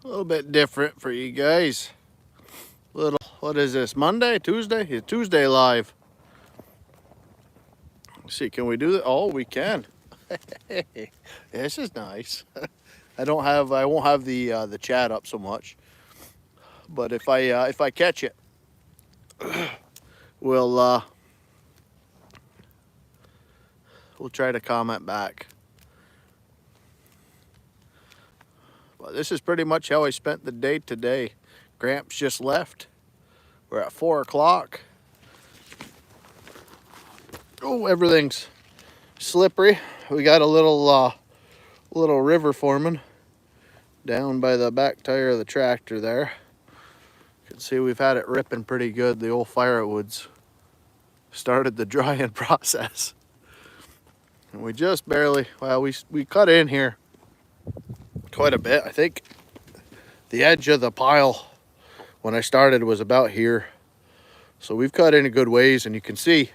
A little bit different for you guys. Little, what is this, Monday, Tuesday? It's Tuesday live. Let's see, can we do that? Oh, we can. This is nice. I won't have the chat up so much, but if I catch it, we'll try to comment back. But this is pretty much how I spent the day today. Gramps just left. We're at 4 o'clock. Oh, everything's slippery. We got a little river forming down by the back tire of the tractor there. You can see we've had it ripping pretty good. The old firewood's started the drying process. And we just barely, well, we cut in here quite a bit. I think the edge of the pile when I started was about here. So we've cut in a good ways, and you can see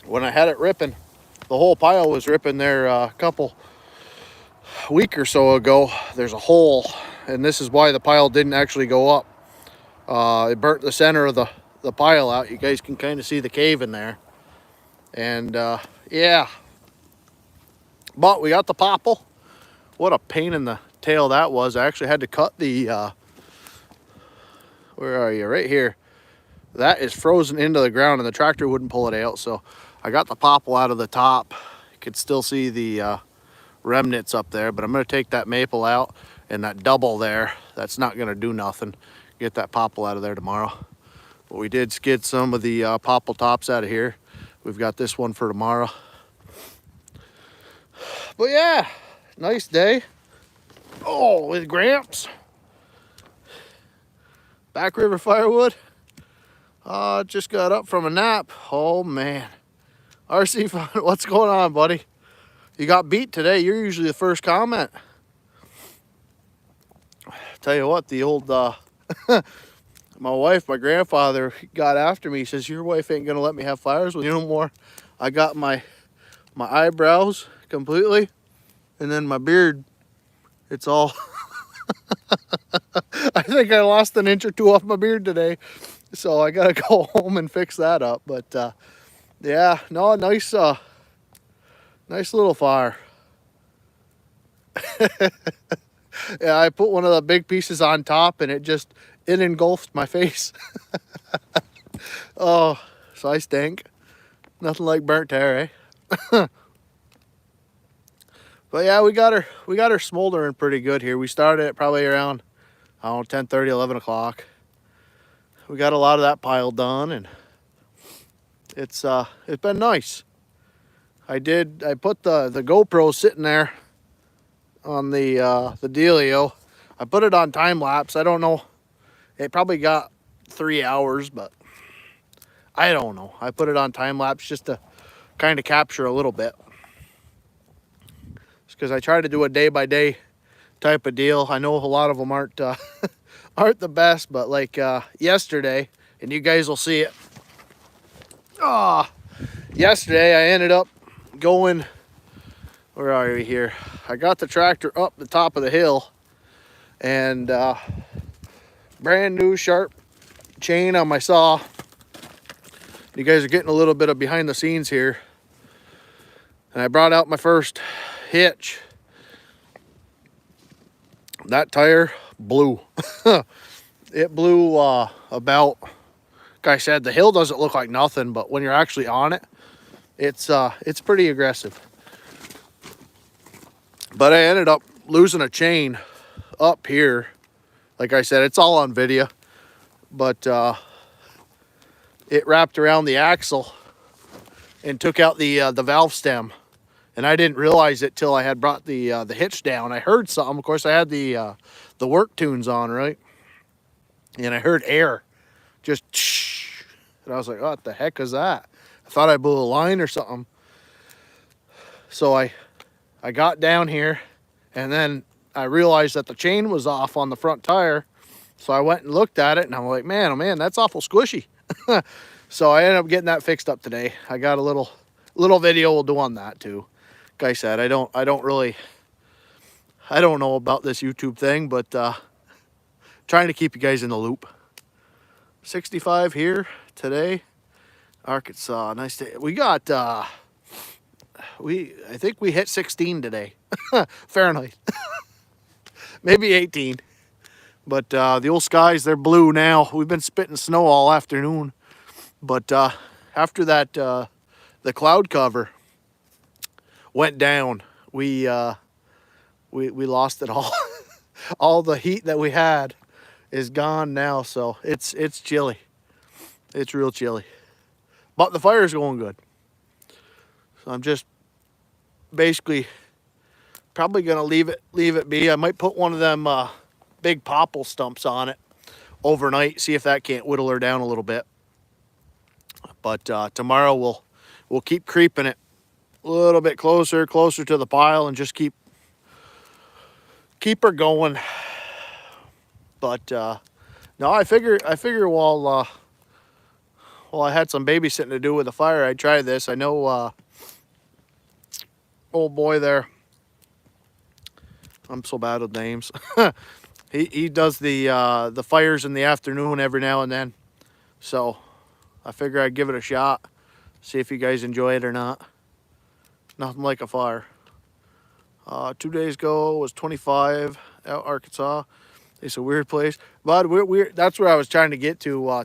when I had it ripping, the whole pile was ripping there a week or so ago. There's a hole, and this is why the pile didn't actually go up. It burnt the center of the pile out. You guys can kind of see the cave in there. And yeah, but we got the popple. What a pain in the tail that was. I actually had to cut the where are you? Right here. That is frozen into the ground, and the tractor wouldn't pull it out. So I got the popple out of the top. You could still see the remnants up there, but I'm going to take that maple out, and that double there, that's not going to do nothing. Get that popple out of there tomorrow. But we did skid some of the popple tops out of here. We've got this one for tomorrow. But yeah, nice day. Oh, with Gramps. Back River firewood. Just got up from a nap. Oh man. RC, what's going on, buddy? You got beat today. You're usually the first comment. Tell you what, the old my wife, my grandfather got after me. He says, your wife ain't gonna let me have fires with you no more. I got my eyebrows completely, and then my beard, it's all I think I lost an inch or two off my beard today, so I gotta go home and fix that up. But yeah, no, nice little fire. Yeah, I put one of the big pieces on top, and it engulfed my face. Oh, so I stink. Nothing like burnt hair, eh? But yeah, we got her smoldering pretty good here. We started at probably around, I don't know, 10:30, 11 o'clock. We got a lot of that pile done, and it's been nice. I put the GoPro sitting there on the dealio. I put it on time lapse. I don't know. It probably got 3 hours, but I don't know. I put it on time lapse just to kind of capture a little bit. Because I try to do a day-by-day type of deal. I know a lot of them aren't the best, but like yesterday, and you guys will see it. Yesterday I ended up going, where are we here? I got the tractor up the top of the hill, and brand new sharp chain on my saw. You guys are getting a little bit of behind the scenes here. And I brought out my first hitch. That tire blew. It blew about, like I said, the hill doesn't look like nothing, but when you're actually on it, it's pretty aggressive. But I ended up losing a chain up here. Like I said, it's all on video, but it wrapped around the axle and took out the valve stem. And I didn't realize it till I had brought the hitch down. I heard something. Of course, I had the work tunes on, right? And I heard air, just shh. And I was like, what the heck is that? I thought I blew a line or something. So I got down here, and then I realized that the chain was off on the front tire. So I went and looked at it, and I'm like, man, oh man, that's awful squishy. So I ended up getting that fixed up today. I got a little video we'll do on that too. Like I said, I don't I don't know about this YouTube thing, but trying to keep you guys in the loop. 65 here today, Arkansas. Nice day. We got I think we hit 16 today, Fahrenheit. Maybe 18. But the old skies, they're blue now. We've been spitting snow all afternoon. But after that, the cloud cover went down. We lost it all. All the heat that we had is gone now. So it's chilly. It's real chilly. But the fire's going good. So I'm just basically probably gonna leave it be. I might put one of them big popple stumps on it overnight, see if that can't whittle her down a little bit. But tomorrow we'll keep creeping it a little bit closer to the pile and just keep her going. But no, I figure while I had some babysitting to do with the fire, I'd try this. I know old boy there, I'm so bad with names. He does the fires in the afternoon every now and then. So I figure I'd give it a shot, see if you guys enjoy it or not. Nothing like a fire. 2 days ago was 25 out Arkansas. It's a weird place, but that's where I was trying to get to.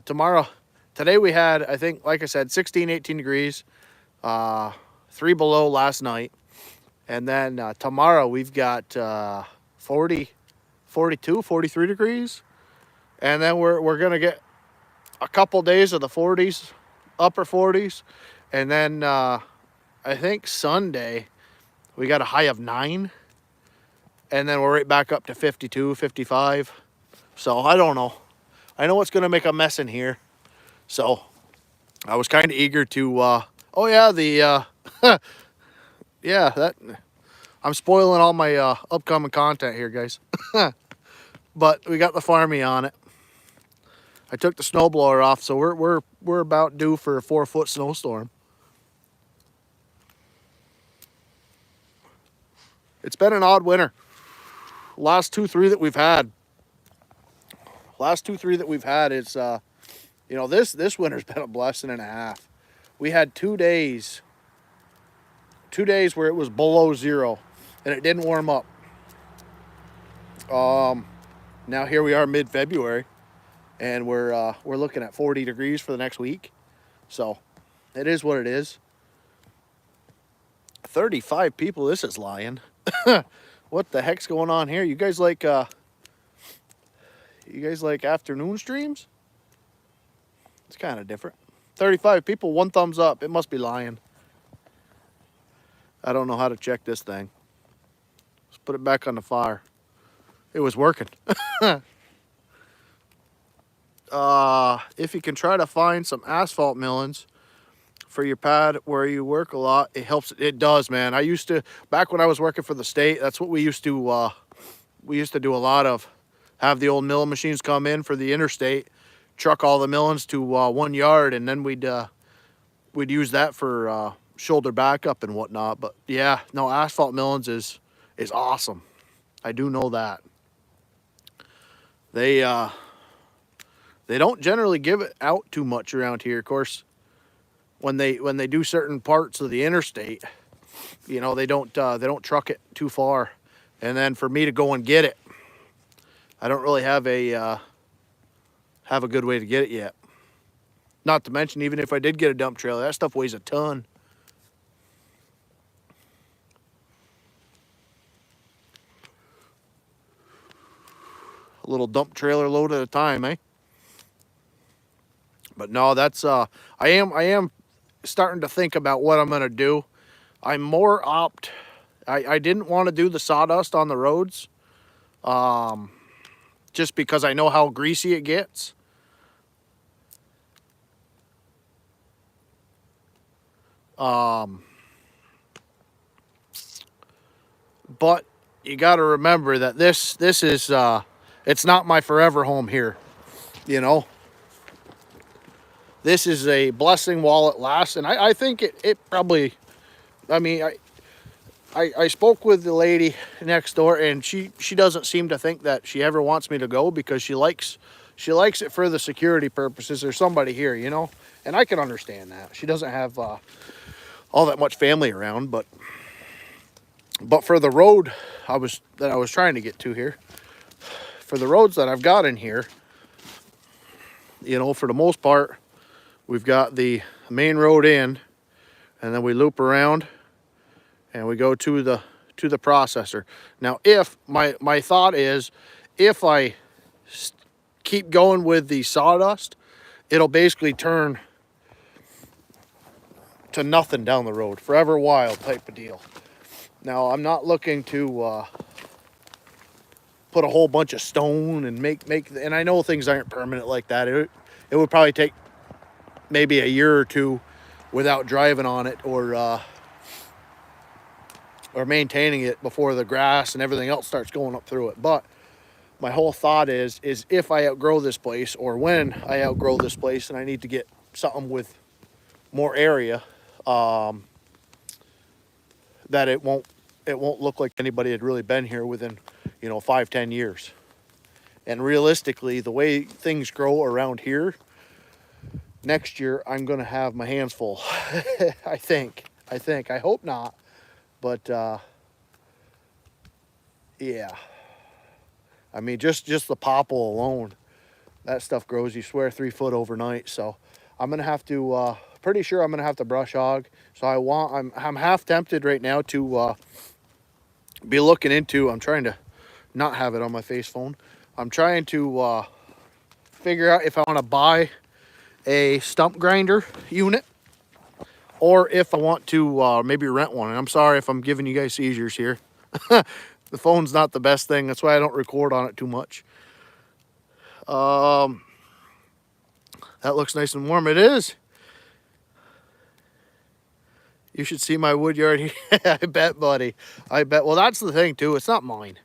Today we had, I think, like I said, 16, 18 degrees, 3 below last night. And then tomorrow we've got 40, 42, 43 degrees. And then we're going to get a couple days of the 40s, upper 40s. And then I think Sunday we got a high of 9. And then we're right back up to 52, 55. So I don't know. I know it's going to make a mess in here. So I was kind of eager to, oh yeah, yeah, that, I'm spoiling all my upcoming content here, guys. But we got the Farmy on it. I took the snowblower off, so we're about due for a 4-foot snowstorm. It's been an odd winter. Last 2-3 that we've had. Is you know, this winter's been a blessing and a half. We had 2 days where it was below 0 and it didn't warm up. Now here we are mid-February and we're looking at 40 degrees for the next week. So it is what it is. 35 people, this is lying. What the heck's going on here? You guys like afternoon streams? It's kind of different. 35 people, 1 thumbs up. It must be lying. I don't know how to check this thing. Let's put it back on the fire. It was working. If you can try to find some asphalt millings for your pad where you work a lot, it helps. It does, man. I used to, back when I was working for the state, that's what we used to do a lot of. Have the old milling machines come in for the interstate, truck all the millings to 1 yard, and then we'd use that for shoulder backup and whatnot. But yeah, no, asphalt millings is awesome. I do know that. They don't generally give it out too much around here. Of course, when they do certain parts of the interstate, you know, they don't truck it too far. And then for me to go and get it, I don't really have a good way to get it yet. Not to mention, even if I did get a dump trailer, that stuff weighs a ton. A little dump trailer load at a time, eh? But no, that's I am starting to think about what I'm gonna do. I'm more I didn't want to do the sawdust on the roads, just because I know how greasy it gets. But you got to remember that this is it's not my forever home here, you know. This is a blessing while it lasts, and I think it probably, I mean, I spoke with the lady next door, and she doesn't seem to think that she ever wants me to go, because she likes it for the security purposes. There's somebody here, you know, and I can understand that. She doesn't have all that much family around, but for the road I was trying to get to here, for the roads that I've got in here, you know, for the most part, we've got the main road in, and then we loop around and we go to the processor. Now, if my thought is, if I keep going with the sawdust, it'll basically turn to nothing down the road, forever wild type of deal. Now, I'm not looking to put a whole bunch of stone and make, and I know things aren't permanent like that. It would probably take maybe a year or two without driving on it, or maintaining it, before the grass and everything else starts going up through it. But my whole thought is if I outgrow this place, or when I outgrow this place and I need to get something with more area, that it won't look like anybody had really been here within, you know, 5-10 years. And realistically, the way things grow around here, next year I'm going to have my hands full. I think. I hope not. But yeah. I mean, just the popple alone, that stuff grows, you swear, 3 foot overnight. So I'm going to have to, pretty sure I'm going to have to brush hog. So I'm half tempted right now to be looking into, I'm trying to not have it on my face phone. I'm trying to figure out if I want to buy a stump grinder unit, or if I want to maybe rent one. And I'm sorry if I'm giving you guys seizures here. The phone's not the best thing. That's why I don't record on it too much. That looks nice and warm. It is. You should see my wood yard here. I bet, buddy. I bet. Well, that's the thing, too. It's not mine.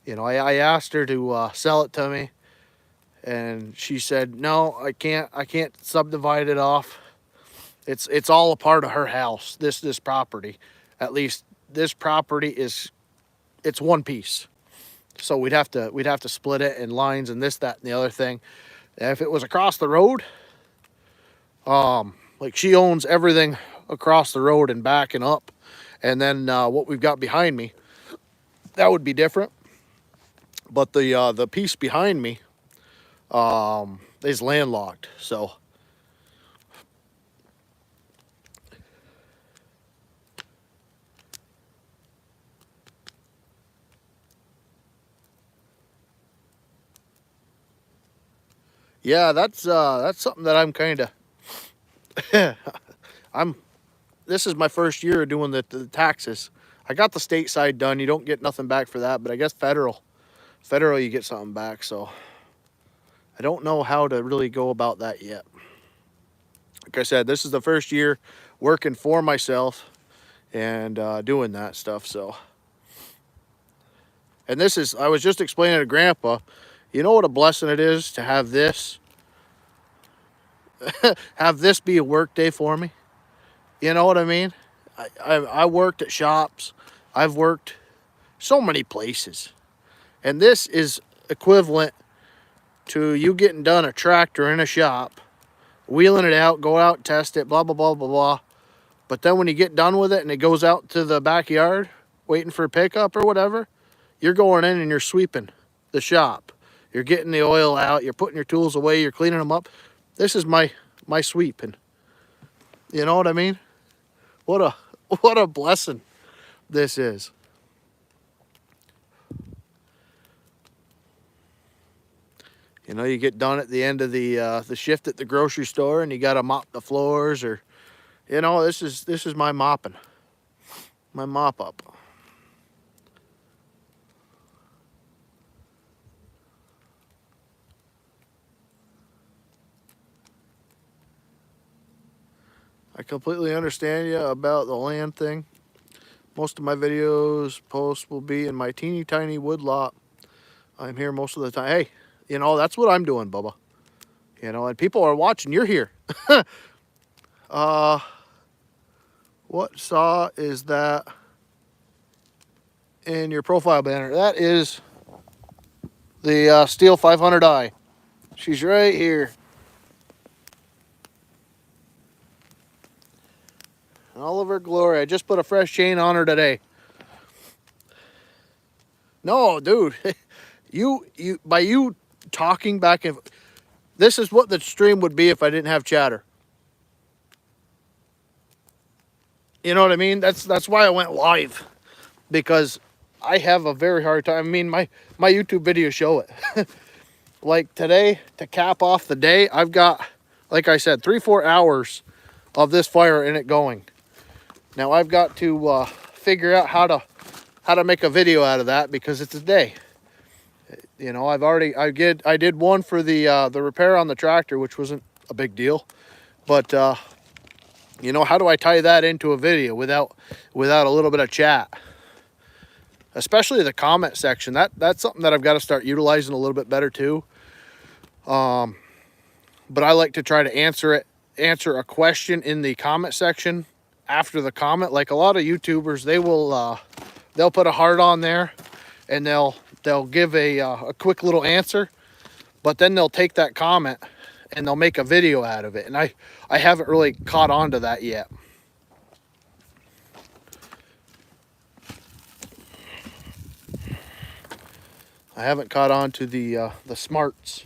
You know, I asked her to sell it to me, and she said, no, I can't subdivide it off. It's all a part of her house, this property. At least this property it's one piece. So we'd have to split it in lines and this, that, and the other thing. And if it was across the road, like she owns everything across the road and backing up, and then what we've got behind me, that would be different. But the piece behind me is landlocked, so. Yeah, that's something that I'm kind of this is my first year doing the taxes. I got the state side done. You don't get nothing back for that, but I guess federal you get something back. So I don't know how to really go about that yet. Like I said, this is the first year working for myself and doing that stuff. So, and I was just explaining to Grandpa, you know what a blessing it is to have this be a work day for me. You know what I mean? I worked at shops. I've worked so many places. And this is equivalent to you getting done a tractor in a shop, wheeling it out, go out, test it, blah, blah, blah, blah, blah. But then when you get done with it and it goes out to the backyard, waiting for a pickup or whatever, you're going in and you're sweeping the shop. You're getting the oil out. You're putting your tools away. You're cleaning them up. This is my sweeping. You know what I mean? What a blessing this is. You know, you get done at the end of the shift at the grocery store, and you got to mop the floors, or, you know, this is my mopping, my mop up. I completely understand you about the land thing. Most of my videos posts will be in my teeny tiny wood lot. I'm here most of the time. Hey, you know, that's what I'm doing, Bubba. You know, and people are watching. You're here. What saw is that? in your profile banner. That is the Steel 500i. She's right here. In all of her glory. I just put a fresh chain on her today. No, dude. you by you talking back and this is what the stream would be if I didn't have chatter. You know what I mean? That's why I went live, because I have a very hard time. I mean, my YouTube videos show it. Like today, to cap off the day, I've got, like I said, 3-4 hours of this fire in it going. Now I've got to figure out how to make a video out of that, because it's a day. You know, I did one for the repair on the tractor, which wasn't a big deal, but you know, how do I tie that into a video without a little bit of chat? Especially the comment section. That's something that I've got to start utilizing a little bit better too. But I like to try to answer a question in the comment section after the comment. Like a lot of YouTubers, they'll put a heart on there and they'll give a quick little answer, but then they'll take that comment and they'll make a video out of it. And I haven't really caught on to that yet. I haven't caught on to the smarts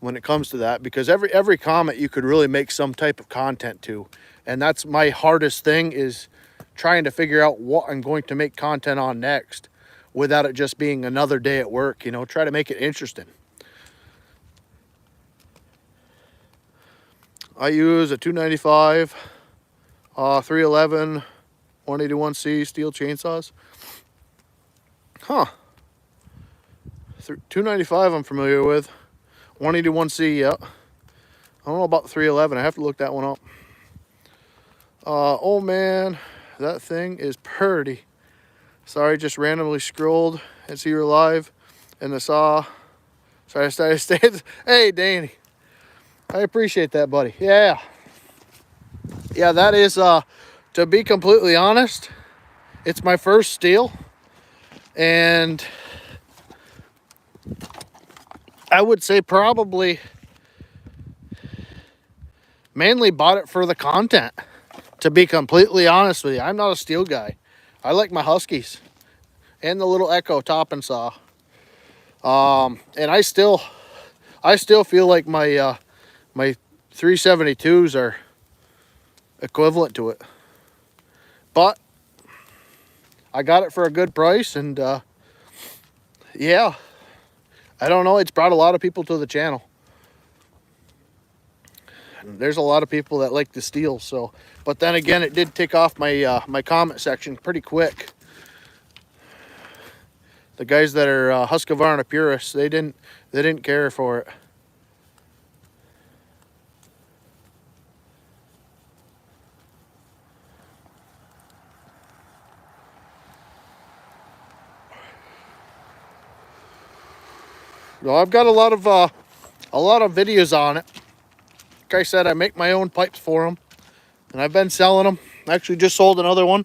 when it comes to that, because every comment you could really make some type of content to. And that's my hardest thing, is trying to figure out what I'm going to make content on next without it just being another day at work. You know, try to make it interesting. I use a 295, 311, 181C steel chainsaws. Huh. 295 I'm familiar with. 181C, yeah. I don't know about 311. I have to look that one up. Oh man, that thing is pretty. Sorry, just randomly scrolled and see you're live in the saw. Sorry, I stayed. Hey, Danny. I appreciate that, buddy. Yeah. Yeah, that is, to be completely honest, it's my first steel. And I would say probably mainly bought it for the content, to be completely honest with you. I'm not a steel guy. I like my Huskies and the little Echo topping saw. And I still feel like my my 372s are equivalent to it. But I got it for a good price, and yeah, I don't know, it's brought a lot of people to the channel. And there's a lot of people that like the steel, so, but then again, it did tick off my my comment section pretty quick. The guys that are Husqvarna purists, they didn't care for it. Well, I've got a lot of videos on it. Like I said, I make my own pipes for them, and I've been selling them. I actually just sold another one,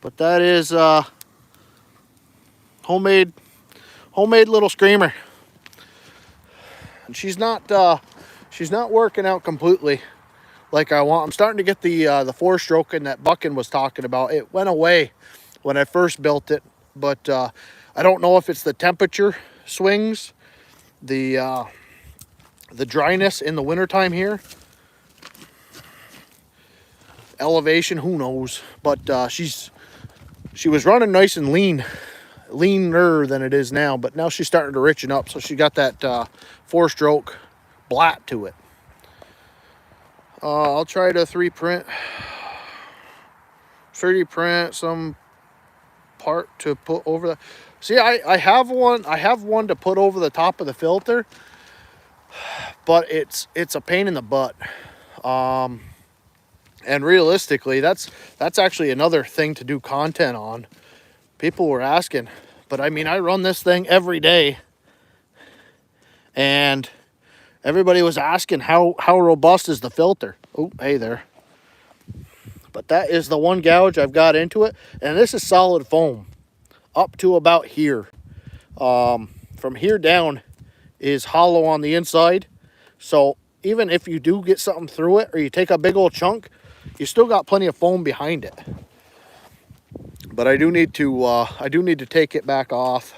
but that is homemade little screamer, and she's not working out completely like I want. I'm starting to get the 4-stroke that Buckin was talking about. It went away when I first built it, but I don't know if it's the temperature swings, the dryness in the wintertime here, elevation, who knows. But she was running nice and leaner than it is now, but now she's starting to richen up, so she got that 4-stroke blat to it. I'll try to 3D print some part to put over the. See, I have one to put over the top of the filter, but it's a pain in the butt. And realistically, that's actually another thing to do content on. People were asking, but I mean, I run this thing every day, and everybody was asking how robust is the filter. Oh, hey there. But that is the one gouge I've got into it. And this is solid foam up to about here. From here down is hollow on the inside. So even if you do get something through it, or you take a big old chunk, you still got plenty of foam behind it. But I do need to take it back off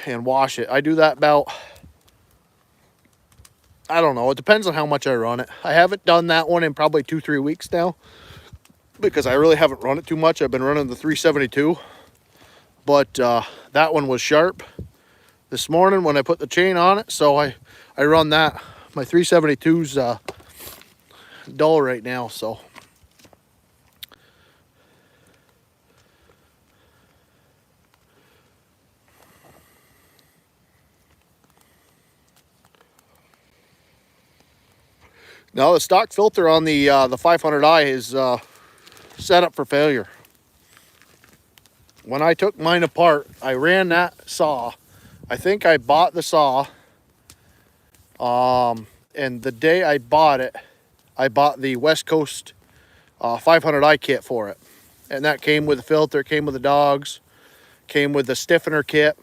and wash it. I do that about, I don't know, it depends on how much I run it. I haven't done that one in probably 2-3 weeks now, because I really haven't run it too much. I've been running the 372, but that one was sharp this morning when I put the chain on it, so I run that. My 372's dull right now, so. Now the stock filter on the 500i is set up for failure. When I took mine apart, I ran that saw. I think I bought the saw, and the day I bought it, I bought the West Coast 500i kit for it. And that came with the filter, came with the dogs, came with the stiffener kit.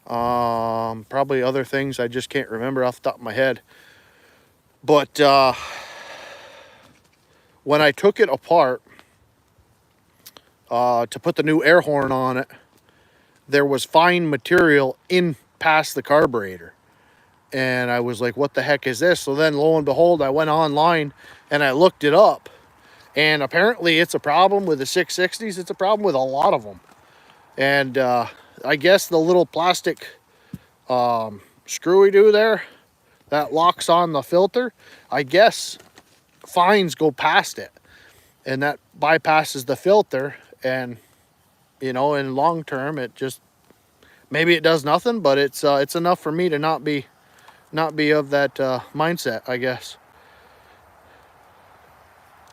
Probably other things I just can't remember off the top of my head. But when I took it apart to put the new air horn on it, there was fine material in past the carburetor. And I was like, what the heck is this? So then lo and behold, I went online and I looked it up. And apparently it's a problem with the 660s. It's a problem with a lot of them. And I guess the little plastic screwy-doo there that locks on the filter, I guess fines go past it, and that bypasses the filter. And you know, in long term, it just, maybe it does nothing, but it's enough for me to not be of that mindset, I guess.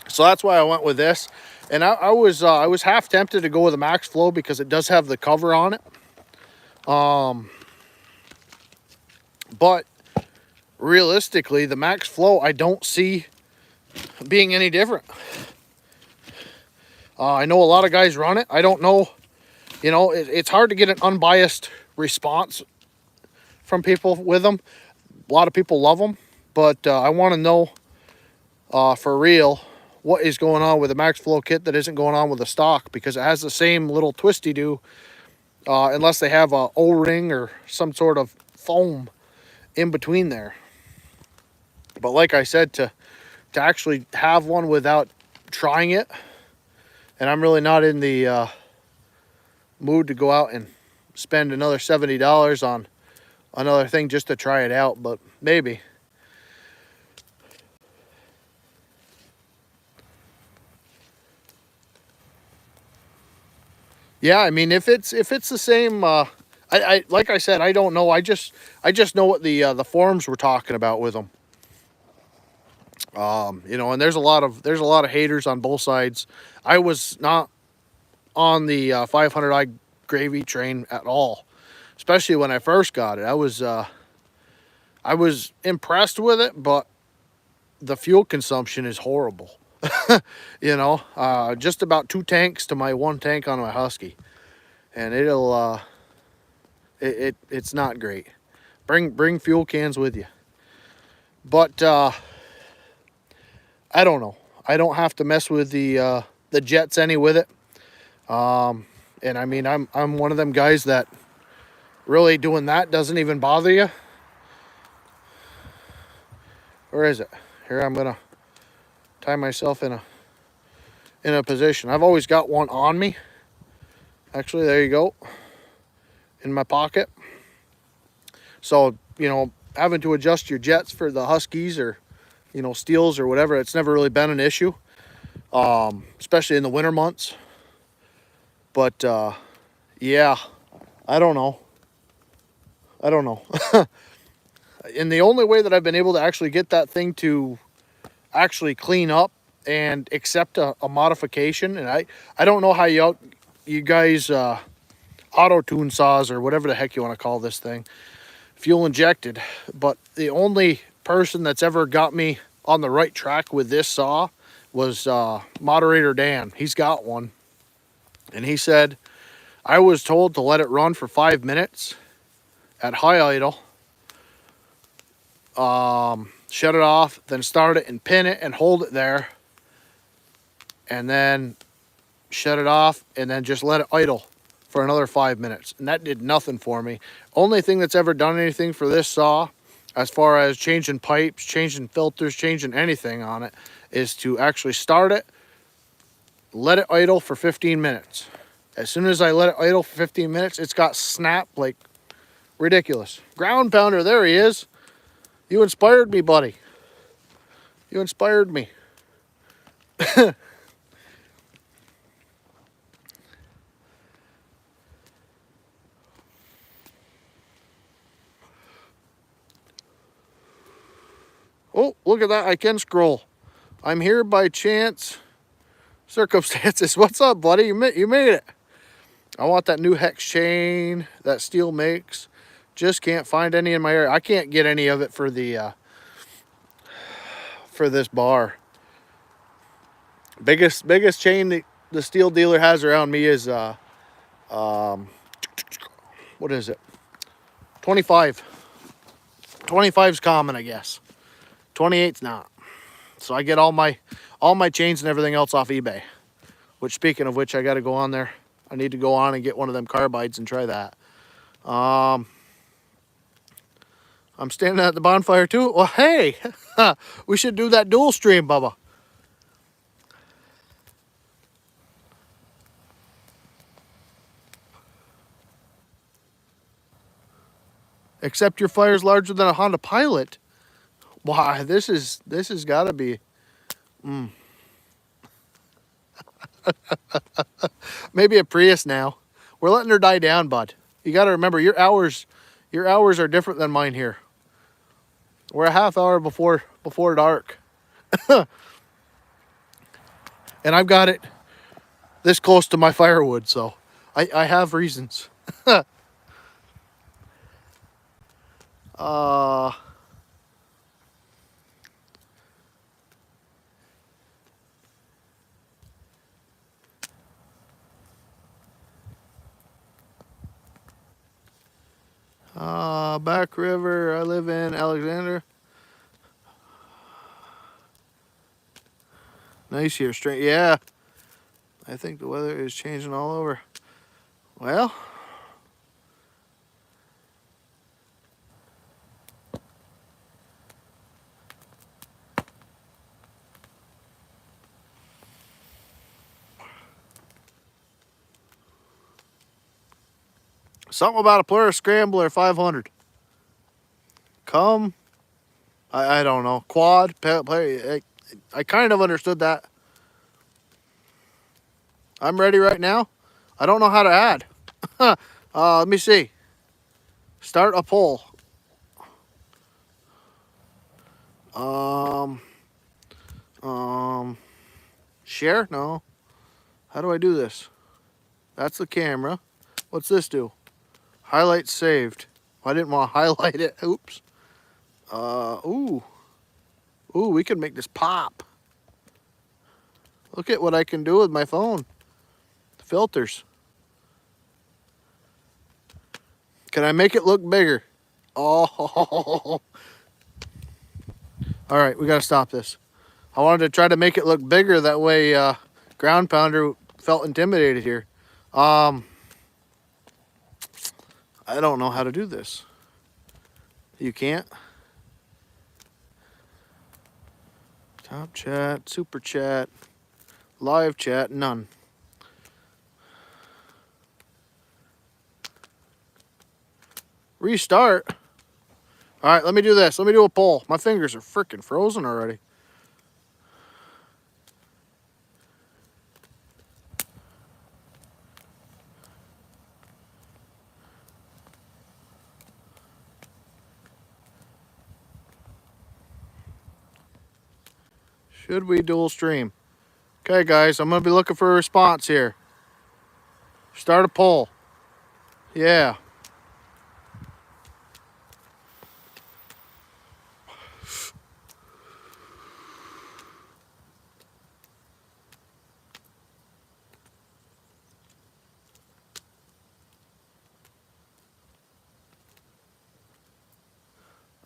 So that's why I went with this. And I was half tempted to go with the Max Flow because it does have the cover on it. But realistically, the Max Flow I don't see being any different. I know a lot of guys run it. I don't know, you know, it's hard to get an unbiased response from people with them. A lot of people love them, but I want to know for real what is going on with the Max Flow kit that isn't going on with the stock, because it has the same little twisty-do, unless they have a O-ring or some sort of foam in between there. But like I said, to actually have one without trying it, and I'm really not in the mood to go out and spend another $70 on another thing just to try it out, but maybe. Yeah, I mean, if it's the same, I like I said, I don't know. I just know what the forums were talking about with them. You know, and there's a lot of haters on both sides. I was not on the 500i gravy train at all, especially when I first got it. I was impressed with it, but the fuel consumption is horrible. You know, just about 2 tanks to my 1 tank on my Husky, and it's not great. Bring fuel cans with you. But I don't know. I don't have to mess with the jets any with it. And I mean, I'm one of them guys that really doing that doesn't even bother you. Where is it? Here, I'm gonna tie myself in a position. I've always got one on me. Actually, there you go, in my pocket. So, you know, having to adjust your jets for the Huskies or, you know, Steels or whatever, it's never really been an issue, especially in the winter months. But yeah, I don't know. And the only way that I've been able to actually get that thing to actually clean up and accept a modification, and I don't know how you guys auto tune saws or whatever the heck you want to call this thing, fuel injected, but the only person that's ever got me on the right track with this saw was Moderator Dan. He's got one. And he said, I was told to let it run for 5 minutes at high idle. Shut it off, then start it and pin it and hold it there. And then shut it off and then just let it idle for another 5 minutes. And that did nothing for me. Only thing that's ever done anything for this saw, as far as changing pipes, changing filters, changing anything on it, is to actually start it, let it idle for 15 minutes. As soon as I let it idle for 15 minutes, it's got snap like ridiculous. Ground pounder, there he is. You inspired me, buddy. You inspired me. Oh, look at that. I can scroll. I'm here by chance circumstances. What's up, buddy? You made it. I want that new hex chain that Steel makes. Just can't find any in my area. I can't get any of it for the for this bar. Biggest chain the Steel dealer has around me is what is it? 25. 25's common, I guess. 28's not. So I get all my chains and everything else off eBay. Which, speaking of which, I got to go on there. I need to go on and get one of them carbides and try that. I'm standing at the bonfire too. Well, hey, we should do that dual stream, Bubba. Except your fire's larger than a Honda Pilot. Why, this is got to be. Maybe a Prius now. We're letting her die down, bud. You got to remember your hours are different than mine here. We're a half hour before dark. And I've got it this close to my firewood, so I have reasons. Back River, I live in Alexander. Nice here, straight. Yeah, I think the weather is changing all over. Well, something about a Polaris Scrambler 500. Come, I don't know. Quad, I kind of understood that. I'm ready right now. I don't know how to add. Let me see. Start a poll. Share? No. How do I do this? That's the camera. What's this do? Highlight saved. I didn't want to highlight it. Oops. Ooh, we can make this pop. Look at what I can do with my phone. Filters. Can I make it look bigger? Oh. All right, we got to stop this. I wanted to try to make it look bigger. That way, Ground Pounder felt intimidated here. I don't know how to do this. You can't? Top chat, super chat, live chat, none. Restart. All right, let me do this. Let me do a poll. My fingers are freaking frozen already. Should we dual stream? Okay, guys, I'm going to be looking for a response here. Start a poll. Yeah.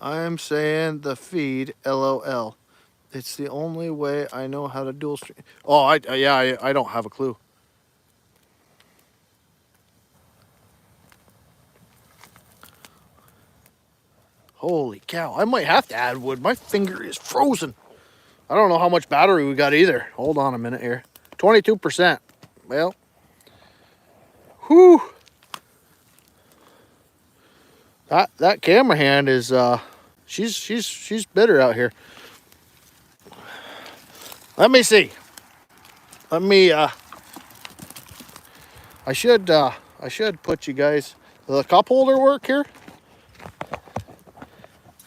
I'm saying the feed, LOL. It's the only way I know how to dual stream. Oh, I don't have a clue. Holy cow, I might have to add wood. My finger is frozen. I don't know how much battery we got either. Hold on a minute here. 22%. Well, whew. That camera hand is she's bitter out here. Let me see. Let me I should put you guys. Does the cup holder work here?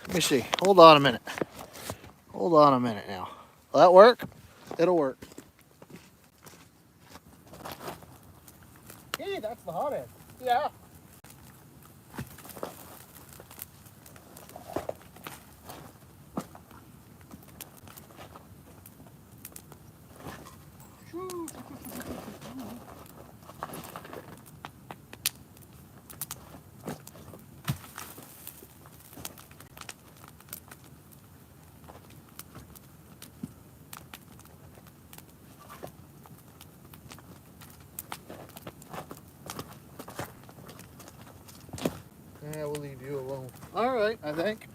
Let me see. Hold on a minute. Hold on a minute now. Will that work? It'll work. Hey, that's the hot end. Yeah. Yeah, we'll leave you alone. All right, I think.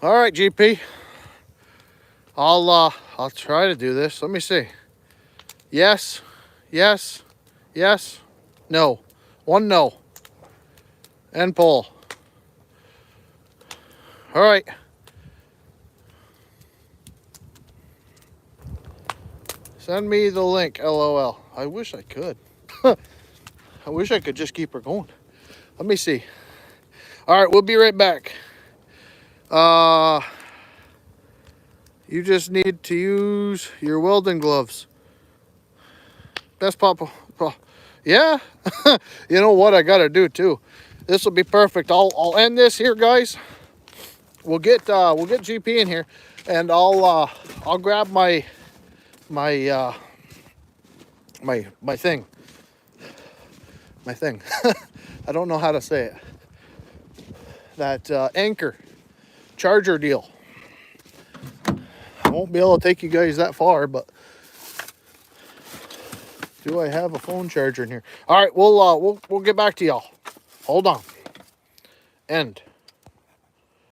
All right, GP. I'll try to do this. Let me see. Yes, yes, yes, no. One no. And pull. All right. Send me the link, LOL. I wish I could. I wish I could just keep her going. Let me see. All right, we'll be right back. You just need to use your welding gloves. Best pop. Yeah. You know what I gotta do too. This will be perfect. I'll end this here, guys. We'll get GP in here, and I'll grab my thing. My thing. I don't know how to say it. That anchor charger deal. I won't be able to take you guys that far, but do I have a phone charger in here? All right, we'll get back to y'all. Hold on. End.